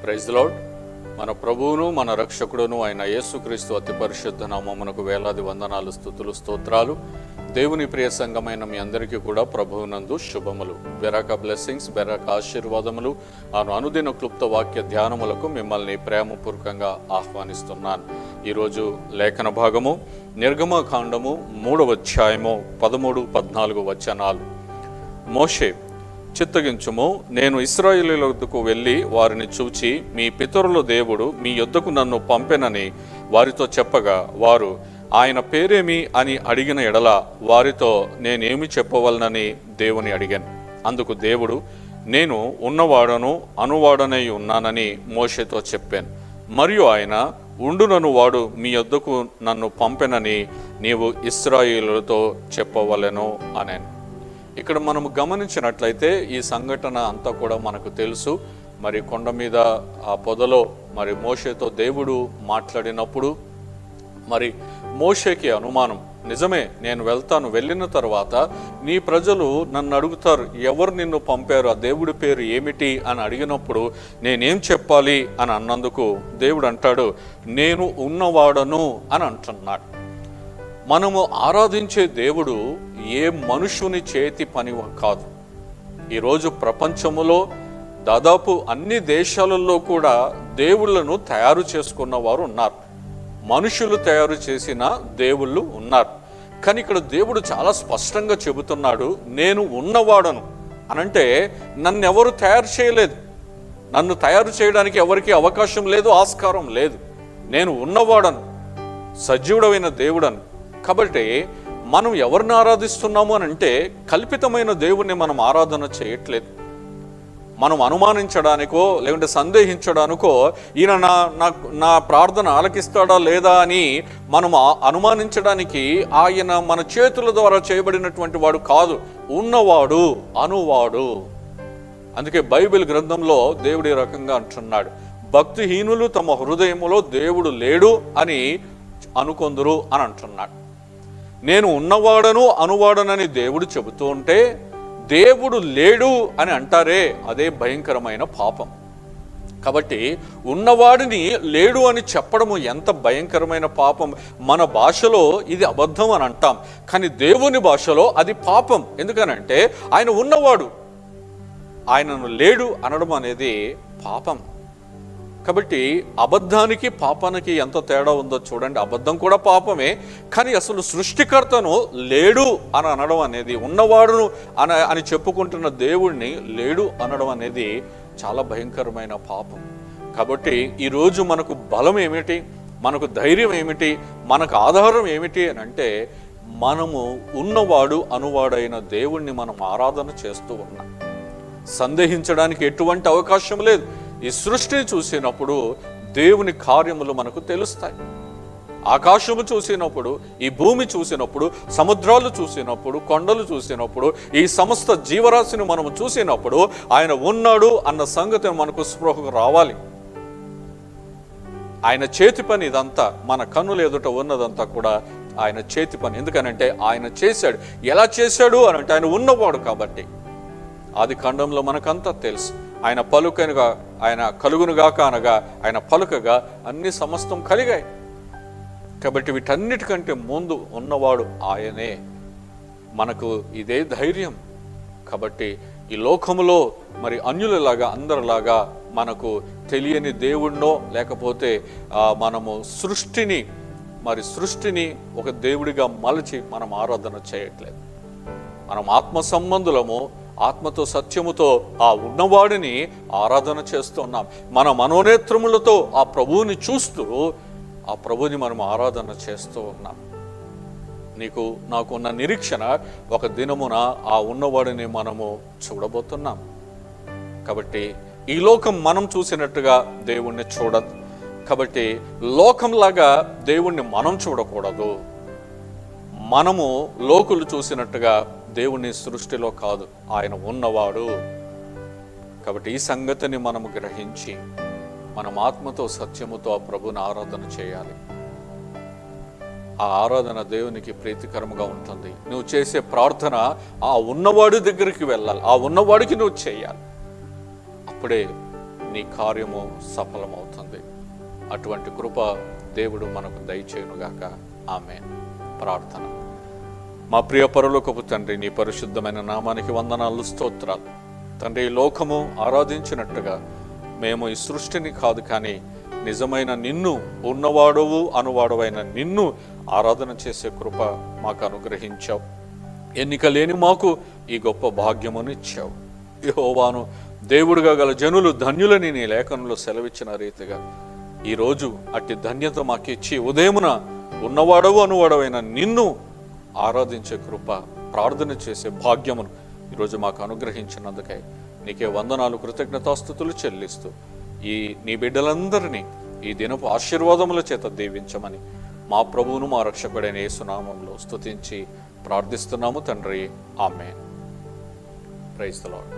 Praise the lord. మన ప్రభువును మన రక్షకుడును అయిన యేసుక్రీస్తు అతి పరిశుద్ధ నామమునకు వేలాది వందనాలు, స్తుతులు, స్తోత్రాలు. దేవుని ప్రియ సంఘమైన మీ అందరికీ కూడా ప్రభువునందు శుభములు, బెరాక బ్లెస్సింగ్స్, బెరాక ఆశీర్వాదములు. అనుదిన క్లుప్త వాక్య ధ్యానములకు మిమ్మల్ని ప్రేమపూర్వకంగా ఆహ్వానిస్తున్నాను. ఈరోజు లేఖన భాగము నిర్గమకాండము 3వ అధ్యాయము 13-14 వచనాలు. మోషే, చిత్తగించుము, నేను ఇశ్రాయేలీయుల వద్దకు వెళ్ళి వారిని చూచి, మీ పితరుల దేవుడు మీ యొద్దకు నన్ను పంపెనని వారితో చెప్పగా, వారు ఆయన పేరేమి అని అడిగిన ఎడల వారితో నేనేమి చెప్పవలనని దేవుని అడిగాను. అందుకు దేవుడు, నేను ఉన్నవాడను అనువాడనై ఉన్నానని మోషేతో చెప్పాను. మరియు ఆయన, ఉండునను వాడు మీ యొద్దకు నన్ను పంపెనని నీవు ఇశ్రాయేలుతో చెప్పవలెను అనేను. ఇక్కడ మనము గమనించినట్లయితే ఈ సంఘటన అంతా కూడా మనకు తెలుసు. మరి కొండ మీద ఆ పొదలో మరి మోషేతో దేవుడు మాట్లాడినప్పుడు మరి మోషేకి అనుమానం, నిజమే నేను వెళ్తాను, వెళ్ళిన తర్వాత నీ ప్రజలు నన్ను అడుగుతారు, ఎవరు నిన్ను పంపారు, ఆ దేవుడి పేరు ఏమిటి అని అడిగినప్పుడు నేనేం చెప్పాలి అని అన్నందుకు దేవుడు అంటాడు, నేను ఉన్నవాడను అని అంటున్నాడు. మనము ఆరాధించే దేవుడు ఏ మనుషుని చేతి పని కాదు. ఈరోజు ప్రపంచములో దాదాపు అన్ని దేశాలలో కూడా దేవుళ్లను తయారు చేసుకున్న వారు ఉన్నారు. మనుషులు తయారు చేసిన దేవుళ్ళు ఉన్నారు. కానీ ఇక్కడ దేవుడు చాలా స్పష్టంగా చెబుతున్నాడు, నేను ఉన్నవాడను అనంటే నన్ను ఎవరు తయారు చేయలేదు, నన్ను తయారు చేయడానికి ఎవరికి అవకాశం లేదు, ఆస్కారం లేదు. నేను ఉన్నవాడను, సజీవుడమైన దేవుడను. కాబట్టి మనం ఎవరిని ఆరాధిస్తున్నాము అని అంటే కల్పితమైన దేవుణ్ణి మనం ఆరాధన చేయట్లేదు. మనం అనుమానించడానికో లేకుంటే సందేహించడానికో ఈయన నా ప్రార్థన ఆలకిస్తాడా లేదా అని మనం అనుమానించడానికి ఆయన మన చేతుల ద్వారా చేయబడినటువంటి వాడు కాదు, ఉన్నవాడు, అనువాడు. అందుకే బైబిల్ గ్రంథంలో దేవుడు ఈ రకంగా అంటున్నాడు, భక్తిహీనులు తమ హృదయములో దేవుడు లేడు అని అనుకొందురు అని అంటున్నాడు. నేను ఉన్నవాడను అనువాడనని దేవుడు చెబుతూ ఉంటే దేవుడు లేడు అని అంటారే, అదే భయంకరమైన పాపం. కాబట్టి ఉన్నవాడిని లేడు అని చెప్పడము ఎంత భయంకరమైన పాపం. మన భాషలో ఇది అబద్ధం అని అంటాం, కానీ దేవుని భాషలో అది పాపం. ఎందుకనంటే ఆయన ఉన్నవాడు, ఆయనను లేడు అనడం అనేది పాపం. కాబట్టి అబద్ధానికి పాపానికి ఎంత తేడా ఉందో చూడండి. అబద్ధం కూడా పాపమే, కానీ అసలు సృష్టికర్తను లేడు అని అనడం అనేది, ఉన్నవాడును అని చెప్పుకుంటున్న దేవుణ్ణి లేడు అనడం అనేది చాలా భయంకరమైన పాపం. కాబట్టి ఈరోజు మనకు బలం ఏమిటి, మనకు ధైర్యం ఏమిటి, మనకు ఆధారం ఏమిటి అని అంటే మనము ఉన్నవాడు అనువాడైన దేవుణ్ణి మనం ఆరాధన చేస్తూ ఉన్నాం. సందేహించడానికి ఎటువంటి అవకాశం లేదు. ఈ సృష్టిని చూసినప్పుడు దేవుని కార్యములు మనకు తెలుస్తాయి. ఆకాశము చూసినప్పుడు, ఈ భూమి చూసినప్పుడు, సముద్రాలు చూసినప్పుడు, కొండలు చూసినప్పుడు, ఈ సమస్త జీవరాశిని మనము చూసినప్పుడు ఆయన ఉన్నాడు అన్న సంగతి మనకు స్పృహకు రావాలి. ఆయన చేతి పని ఇదంతా, మన కన్నుల ఎదుట ఉన్నదంతా కూడా ఆయన చేతి పని. ఎందుకనంటే ఆయన చేశాడు. ఎలా చేశాడు అనంటే ఆయన ఉన్నవాడు కాబట్టి. ఆది కాండంలో మనకంతా తెలుసు, ఆయన పలుకనుగా, ఆయన కలుగునుగాక అనగా ఆయన పలుకగా అన్ని సమస్తం కలిగాయి. కాబట్టి వీటన్నిటికంటే ముందు ఉన్నవాడు ఆయనే. మనకు ఇదే ధైర్యం. కాబట్టి ఈ లోకములో మరి అన్యులలాగా అందరిలాగా మనకు తెలియని దేవుడినో లేకపోతే మనము సృష్టిని ఒక దేవుడిగా మలచి మనం ఆరాధన చేయట్లేదు. మనం ఆత్మ సంబంధులము, ఆత్మతో సత్యముతో ఆ ఉన్నవాడిని ఆరాధన చేస్తున్నాం. మన మనోనేత్రములతో ఆ ప్రభువుని చూస్తూ ఆ ప్రభువుని మనం ఆరాధన చేస్తూ ఉన్నాం. నాకున్న నిరీక్షణ, ఒక దినమున ఆ ఉన్నవాడిని మనము చూడబోతున్నాం. కాబట్టి ఈ లోకం మనం చూసినట్టుగా దేవుణ్ణి చూడదు. కాబట్టి లోకంలాగా దేవుణ్ణి మనం చూడకూడదు. మనము లోకులు చూసినట్టుగా దేవుని సృష్టిలో కాదు, ఆయన ఉన్నవాడు. కాబట్టి ఈ సంగతిని మనము గ్రహించి మనం ఆత్మతో సత్యముతో ఆ ప్రభుని ఆరాధన చేయాలి. ఆ ఆరాధన దేవునికి ప్రీతికరముగా ఉంటుంది. నువ్వు చేసే ప్రార్థన ఆ ఉన్నవాడి దగ్గరికి వెళ్ళాలి, ఆ ఉన్నవాడికి నువ్వు చేయాలి. అప్పుడే నీ కార్యము సఫలమవుతుంది. అటువంటి కృప దేవుడు మనకు దయచేయునుగాక. ఆమేన్. ప్రార్థన. మా ప్రియ పరలోకపు తండ్రి, నీ పరిశుద్ధమైన నామానికి వందనాలు, స్తోత్రాలు. తండ్రి, ఈ లోకము ఆరాధించినట్టుగా మేము ఈ సృష్టిని కాదు, కానీ నిజమైన నిన్ను, ఉన్నవాడవు అనువాడవైన నిన్ను ఆరాధన చేసే కృప మాకు అనుగ్రహించావు. ఎన్నిక లేని మాకు ఈ గొప్ప భాగ్యమును ఇచ్చావు. యెహోవాను దేవుడుగా గల జనులు ధన్యులని నీ లేఖనంలో సెలవిచ్చిన రీతిగా ఈరోజు అట్టి ధన్యత మాకిచ్చి ఉదయమున ఉన్నవాడవు అనువాడవైన నిన్ను ఆరాధించే కృప, ప్రార్థన చేసే భాగ్యమును ఈరోజు మాకు అనుగ్రహించినందుకై నీకే వందనాలు, కృతజ్ఞతాస్తుతులు చెల్లిస్తూ ఈ నీ బిడ్డలందరినీ ఈ దినపు ఆశీర్వాదముల చేత దీవించమని మా ప్రభువును మా రక్షకుడైన యేసు నామములో స్తుతించి ప్రార్థిస్తున్నాము తండ్రి. ఆమేన్. Praise the lord.